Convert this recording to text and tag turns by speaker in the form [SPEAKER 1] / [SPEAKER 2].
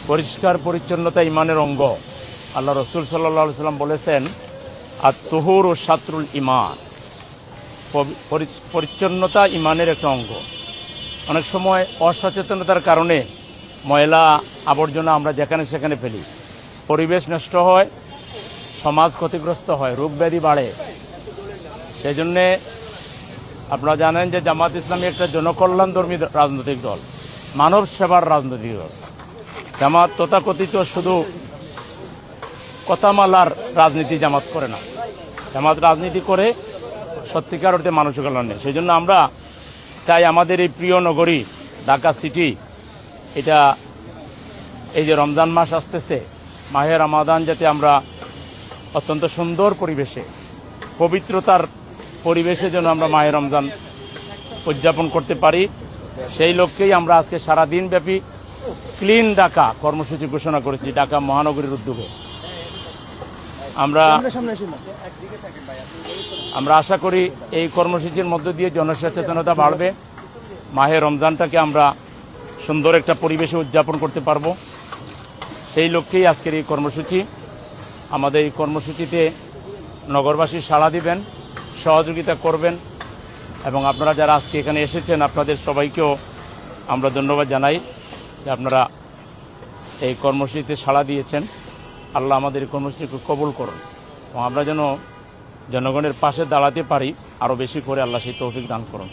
[SPEAKER 1] পরিষ্কার পরিচ্ছন্নতা ইমানের অঙ্গ। আল্লাহ রসুল সাল্লাল্লাহু আলাইহি সাল্লাম বলেছেন, আত-তুহুরু শাতরুল ঈমান, পরিচ্ছন্নতা ইমানের একটা অঙ্গ। অনেক সময় অসচেতনতার কারণে ময়লা আবর্জনা আমরা যেখানে সেখানে ফেলি, পরিবেশ নষ্ট হয়, সমাজ ক্ষতিগ্রস্ত হয়, রোগ ব্যাধি বাড়ে। সেই জন্যে আপনারা জানেন যে জামাত ইসলামী একটা জনকল্যাণধর্মী রাজনৈতিক দল, মানব সেবার রাজনৈতিক দল। জামাত তথাকথিত শুধু কথামালার রাজনীতি জামাত করে না, জামাত রাজনীতি করে সত্যিকার অর্থে মানুষের কল্যাণে। সেই জন্য আমরা চাই আমাদের এই প্রিয় নগরী ঢাকা সিটি, এটা এই যে রমজান মাস আসতেছে, মাহে রমাদান, যাতে আমরা অত্যন্ত সুন্দর পরিবেশে, পবিত্রতার পরিবেশে যেন আমরা মাহে রমজান উদযাপন করতে পারি, সেই লক্ষ্যেই আমরা আজকে সারাদিনব্যাপী ক্লিন ঢাকা কর্মসূচি ঘোষণা করেছি ঢাকা মহানগরীর উদ্যোগে। আমরা আশা করি এই কর্মসূচির মধ্য দিয়ে জনসচেতনতা বাড়বে, মাহে রমজানটাকে আমরা সুন্দর একটা পরিবেশে উদযাপন করতে পারবো। সেই লক্ষ্যেই আজকের এই কর্মসূচি। আমাদের এই কর্মসূচিতে নগরবাসী সাড়া দিবেন, সহযোগিতা করবেন, এবং আপনারা যারা আজকে এখানে এসেছেন আপনাদের সবাইকেও আমরা ধন্যবাদ জানাই যে আপনারা এই কর্মসূচিতে সাড়া দিয়েছেন। আল্লাহ আমাদের এই কর্মসূচিকে কবুল করুন এবং আমরা যেন জনগণের পাশে দাঁড়াতে পারি আরও বেশি করে, আল্লাহ সেই তৌফিক দান করুন।